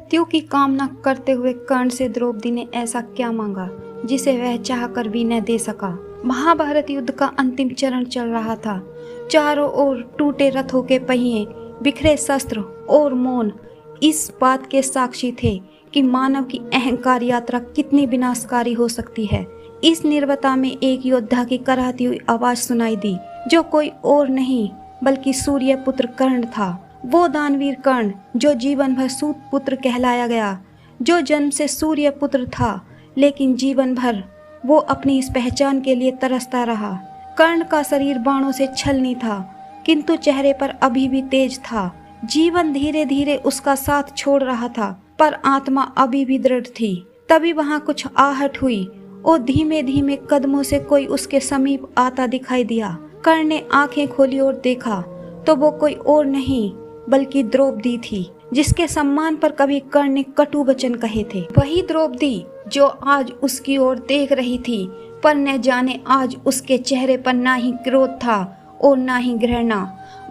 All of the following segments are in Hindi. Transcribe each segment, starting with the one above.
मृत्यु की कामना करते हुए कर्ण से द्रौपदी ने ऐसा क्या मांगा जिसे वह चाहकर भी न दे सका। महाभारत युद्ध का अंतिम चरण चल रहा था। चारों ओर टूटे रथों के पहिए, बिखरे शस्त्र और मौन इस बात के साक्षी थे कि मानव की अहंकार यात्रा कितनी विनाशकारी हो सकती है। इस निर्वता में एक योद्धा की कराहती हुई आवाज सुनाई दी, जो कोई और नहीं बल्कि सूर्य पुत्र कर्ण था। वो दानवीर कर्ण जो जीवन भर सूत पुत्र कहलाया गया, जो जन्म से सूर्य पुत्र था, लेकिन जीवन भर वो अपनी इस पहचान के लिए तरसता रहा। कर्ण का शरीर बाणों से छलनी था, किंतु चेहरे पर अभी भी तेज था। जीवन धीरे धीरे उसका साथ छोड़ रहा था, पर आत्मा अभी भी दृढ़ थी। तभी वहां कुछ आहट हुई और धीमे धीमे कदमों से कोई उसके समीप आता दिखाई दिया। कर्ण ने आंखें खोली और देखा तो वो कोई और नहीं बल्कि द्रौपदी थी, जिसके सम्मान पर कभी कर्ण ने कटु वचन कहे थे। वही द्रौपदी जो आज उसकी ओर देख रही थी, पर न जाने आज उसके चेहरे पर ना ही क्रोध था और ना ही घृणा,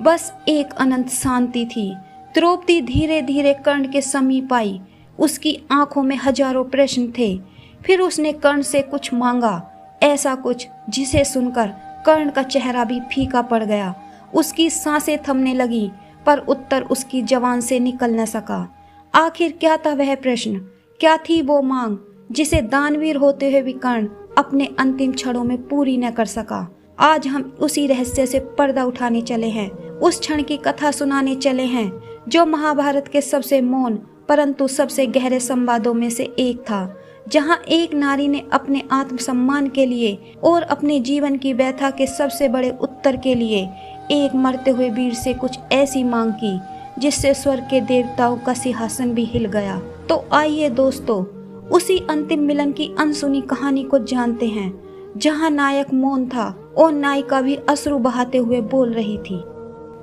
बस एक अनंत शांति थी। द्रौपदी धीरे धीरे कर्ण के समीप आई। उसकी आंखों में हजारों प्रश्न थे। फिर उसने कर्ण से कुछ मांगा, ऐसा कुछ जिसे सुनकर कर्ण का चेहरा भी फीका पड़ गया। उसकी सांसें थमने लगी, पर उत्तर उसकी जबान से निकल न सका। आखिर क्या था वह प्रश्न, क्या थी वो मांग जिसे दानवीर होते हुए भी कर्ण अपने अंतिम क्षणों में पूरी न कर सका। आज हम उसी रहस्य से पर्दा उठाने चले हैं, उस क्षण की कथा सुनाने चले हैं जो महाभारत के सबसे मौन परंतु सबसे गहरे संवादों में से एक था, जहां एक नारी ने अपने आत्मसम्मान के लिए और अपने जीवन की व्यथा के सबसे बड़े उत्तर के लिए एक मरते हुए वीर से कुछ ऐसी मांग की जिससे स्वर्ग के देवताओं का सिंहासन भी हिल गया। तो आइए दोस्तों, उसी अंतिम मिलन की अनसुनी कहानी को जानते हैं, जहां नायक मौन था और नायिका भी अश्रु बहाते हुए बोल रही थी।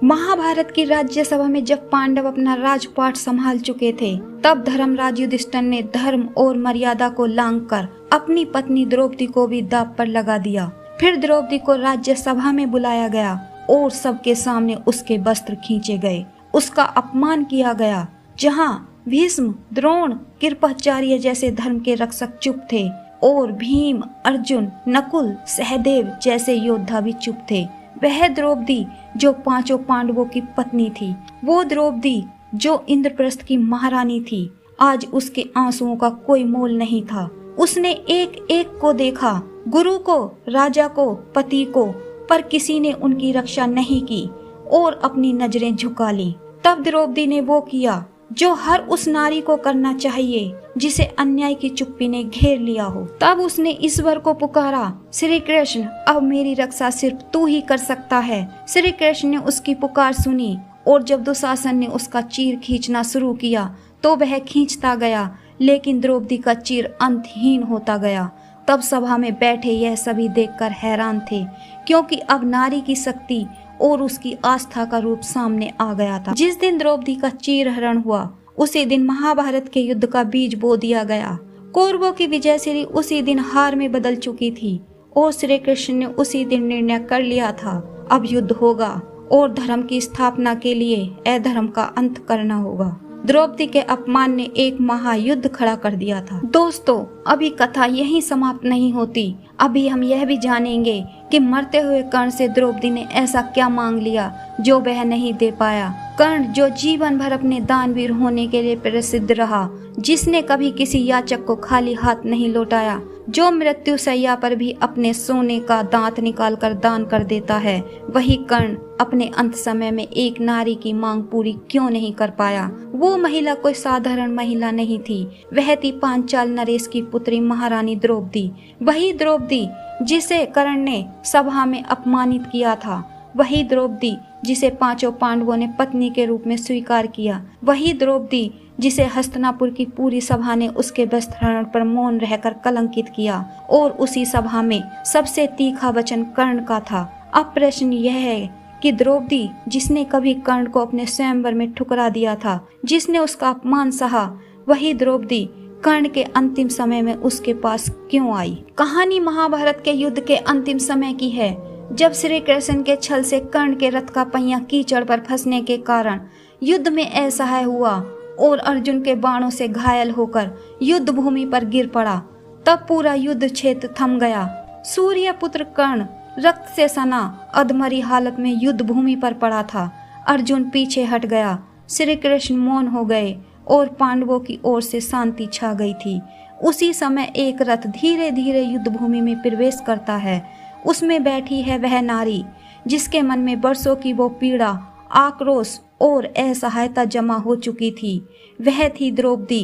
महाभारत की राज्यसभा में जब पांडव अपना राजपाट संभाल चुके थे, तब धर्मराज युधिष्ठिर ने धर्म और मर्यादा को लांघकर अपनी पत्नी द्रौपदी को भी दांव पर लगा दिया। फिर द्रौपदी को राज्यसभा में बुलाया गया और सबके सामने उसके वस्त्र खींचे गए, उसका अपमान किया गया। जहां भीष्म, द्रोण, कृपाचार्य जैसे धर्म के रक्षक चुप थे और भीम, अर्जुन, नकुल, सहदेव जैसे योद्धा भी चुप थे, वह द्रौपदी जो पांचों पांडवों की पत्नी थी, वो द्रौपदी जो इंद्रप्रस्थ की महारानी थी, आज उसके आंसुओं का कोई मोल नहीं था। उसने एक एक को देखा, गुरु को, राजा को, पति को, पर किसी ने उनकी रक्षा नहीं की और अपनी नजरें झुका ली। तब द्रौपदी ने वो किया जो हर उस नारी को करना चाहिए जिसे अन्याय की चुप्पी ने घेर लिया हो। तब उसने ईश्वर को पुकारा, श्री कृष्ण, अब मेरी रक्षा सिर्फ तू ही कर सकता है। श्री कृष्ण ने उसकी पुकार सुनी और जब दुशासन ने उसका चीर खींचना शुरू किया तो वह खींचता गया, लेकिन द्रौपदी का चीर अंतहीन होता गया। तब सभा में बैठे यह सभी देखकर हैरान थे, क्योंकि अब नारी की शक्ति और उसकी आस्था का रूप सामने आ गया था। जिस दिन द्रौपदी का चीरहरण हुआ, उसी दिन महाभारत के युद्ध का बीज बो दिया गया। कौरवों की विजयश्री उसी दिन हार में बदल चुकी थी और श्री कृष्ण ने उसी दिन निर्णय कर लिया था, अब युद्ध होगा और धर्म की स्थापना के लिए अधर्म का अंत करना होगा। द्रौपदी के अपमान ने एक महायुद्ध खड़ा कर दिया था। दोस्तों, अभी कथा यहीं समाप्त नहीं होती। अभी हम यह भी जानेंगे कि मरते हुए कर्ण से द्रौपदी ने ऐसा क्या मांग लिया जो वह नहीं दे पाया। कर्ण जो जीवन भर अपने दानवीर होने के लिए प्रसिद्ध रहा, जिसने कभी किसी याचक को खाली हाथ नहीं लौटाया, जो मृत्यु शैया पर भी अपने सोने का दांत निकाल कर दान कर देता है, वही कर्ण अपने अंत समय में एक नारी की मांग पूरी क्यों नहीं कर पाया। वो महिला कोई साधारण महिला नहीं थी, वह थी पांचाल नरेश की पुत्री महारानी द्रौपदी। वही द्रौपदी जिसे कर्ण ने सभा में अपमानित किया था, वही द्रौपदी जिसे पांचों पांडवों ने पत्नी के रूप में स्वीकार किया, वही द्रौपदी जिसे हस्तिनापुर की पूरी सभा ने उसके वस्त्रहरण पर मौन रहकर कलंकित किया और उसी सभा में सबसे तीखा वचन कर्ण का था। अब प्रश्न यह है कि द्रौपदी जिसने कभी कर्ण को अपने स्वयंवर में ठुकरा दिया था, जिसने उसका अपमान सहा, वही द्रौपदी कर्ण के अंतिम समय में उसके पास क्यों आई। कहानी महाभारत के युद्ध के अंतिम समय की है, जब श्री कृष्ण के छल से कर्ण के रथ का पहिया कीचड़ पर फंसने के कारण युद्ध में असहाय हुआ और अर्जुन के बाणों से घायल होकर युद्ध भूमि पर गिर पड़ा। तब पूरा युद्ध क्षेत्र थम गया। सूर्यपुत्र कर्ण रक्त से सना अधमरी हालत में युद्ध भूमि पर पड़ा था। अर्जुन पीछे हट गया। श्री कृष्ण मौन हो गए और पांडवों की ओर से शांति छा गई थी। उसी समय एक रथ धीरे धीरे युद्ध भूमि में प्रवेश करता है। उसमें बैठी है वह नारी जिसके मन में बरसों की वो पीड़ा, आक्रोश और असहायता जमा हो चुकी थी। वह थी द्रौपदी।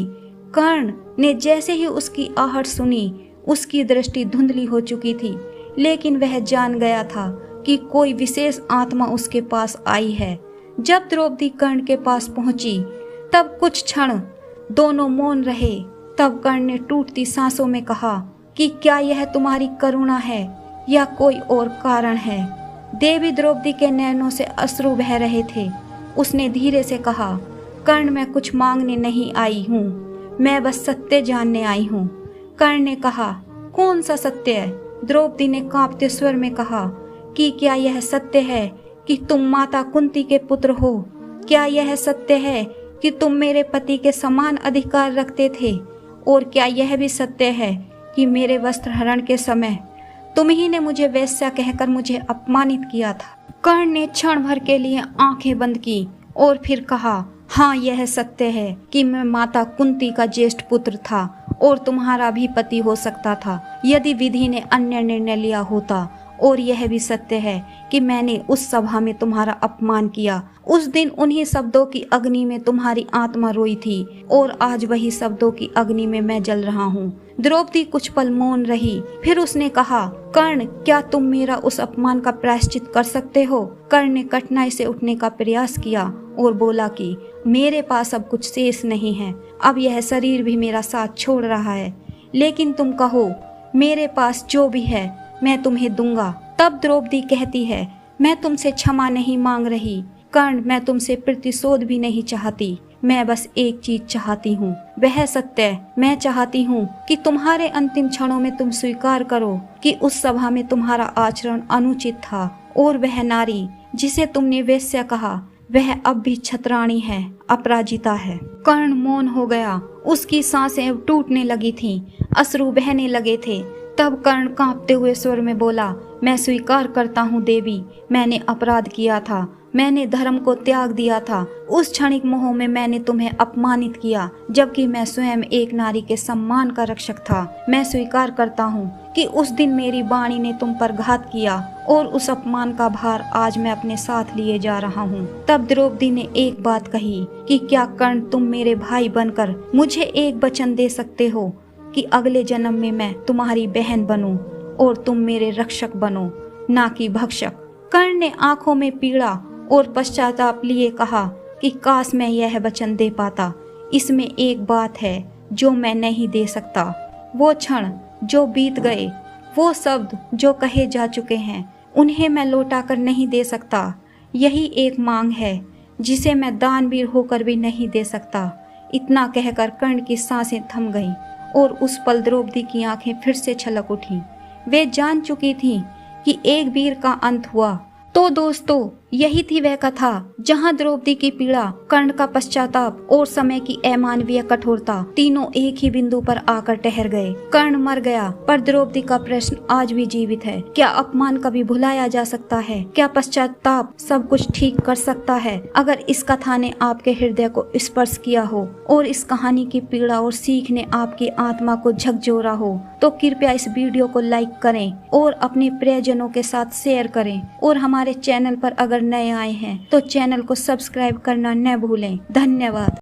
कर्ण ने जैसे ही उसकी आहट सुनी, उसकी दृष्टि धुंधली हो चुकी थी, लेकिन वह जान गया था कि कोई विशेष आत्मा उसके पास आई है। जब द्रौपदी कर्ण के पास पहुंची, तब कुछ क्षण दोनों मौन रहे। तब कर्ण ने टूटती सांसों में कहा कि क्या यह तुम्हारी करुणा है या कोई और कारण है? देवी द्रौपदी के नैनों से अश्रु बह रहे थे। उसने धीरे से कहा, कर्ण, मैं कुछ मांगने नहीं आई हूँ, मैं बस सत्य जानने आई हूँ। कर्ण ने कहा, कौन सा सत्य है? द्रौपदी ने कांपते स्वर में कहा कि क्या यह सत्य है कि तुम माता कुंती के पुत्र हो? क्या यह सत्य है कि तुम मेरे पति के समान अधिकार रखते थे? और क्या यह भी सत्य है कि मेरे वस्त्र हरण के समय तुम ही ने मुझे वेश्या कहकर मुझे अपमानित किया था? कर्ण ने क्षण भर के लिए आंखें बंद की और फिर कहा, हाँ, यह सत्य है कि मैं माता कुंती का ज्येष्ठ पुत्र था और तुम्हारा भी पति हो सकता था यदि विधि ने अन्य निर्णय लिया होता। और यह भी सत्य है कि मैंने उस सभा में तुम्हारा अपमान किया। उस दिन उन्हीं शब्दों की अग्नि में तुम्हारी आत्मा रोई थी और आज वही शब्दों की अग्नि में मैं जल रहा हूँ। द्रौपदी कुछ पल मौन रही, फिर उसने कहा, कर्ण, क्या तुम मेरा उस अपमान का प्रायश्चित कर सकते हो? कर्ण ने कठिनाई से उठने का प्रयास किया और बोला कि मेरे पास अब कुछ शेष नहीं है, अब यह शरीर भी मेरा साथ छोड़ रहा है, लेकिन तुम कहो, मेरे पास जो भी है मैं तुम्हें दूंगा। तब द्रौपदी कहती है, मैं तुमसे क्षमा नहीं मांग रही कर्ण, मैं तुमसे प्रतिशोध भी नहीं चाहती, मैं बस एक चीज चाहती हूँ, वह सत्य। मैं चाहती हूँ कि तुम्हारे अंतिम क्षणों में तुम स्वीकार करो कि उस सभा में तुम्हारा आचरण अनुचित था और वह नारी जिसे तुमने वेश्या कहा वह अब भी छत्राणी है, अपराजिता है। कर्ण मौन हो गया। उसकी सांसें अब टूटने लगी थीं, अश्रु बहने लगे थे। तब कर्ण कांपते हुए स्वर में बोला, मैं स्वीकार करता हूँ देवी, मैंने अपराध किया था, मैंने धर्म को त्याग दिया था। उस क्षणिक मोह में मैंने तुम्हें अपमानित किया, जबकि मैं स्वयं एक नारी के सम्मान का रक्षक था। मैं स्वीकार करता हूँ कि उस दिन मेरी वाणी ने तुम पर घात किया और उस अपमान का भार आज मैं अपने साथ लिए जा रहा हूँ। तब द्रौपदी ने एक बात कही कि क्या कर्ण, तुम मेरे भाई बनकर मुझे एक वचन दे सकते हो कि अगले जन्म में मैं तुम्हारी बहन बनूं और तुम मेरे रक्षक बनो, ना कि भक्षक? कर्ण ने आंखों में पीड़ा और पश्चाताप लिए कहा कि काश मैं यह वचन दे पाता। इसमें एक बात है जो मैं नहीं दे सकता। वो क्षण जो बीत गए, वो शब्द जो कहे जा चुके हैं, उन्हें मैं लौटा कर नहीं दे सकता। यही एक मांग है जिसे मैं दानवीर होकर भी नहीं दे सकता। इतना कहकर कर्ण की सांसें थम गईं और उस पल द्रौपदी की आंखें फिर से छलक उठीं। वे जान चुकी थीं कि एक वीर का अंत हुआ। तो दोस्तों, यही थी वह कथा जहां द्रौपदी की पीड़ा, कर्ण का पश्चाताप और समय की अमानवीय कठोरता तीनों एक ही बिंदु पर आकर ठहर गए। कर्ण मर गया, पर द्रौपदी का प्रश्न आज भी जीवित है। क्या अपमान कभी भुलाया जा सकता है? क्या पश्चाताप सब कुछ ठीक कर सकता है? अगर इस कथा ने आपके हृदय को स्पर्श किया हो और इस कहानी की पीड़ा और सीख ने आपकी आत्मा को झकझोरा हो, तो कृपया इस वीडियो को लाइक करें और अपने प्रियजनों के साथ शेयर करें। और हमारे चैनल पर अगर नए आए हैं तो चैनल को सब्सक्राइब करना न भूलें। धन्यवाद।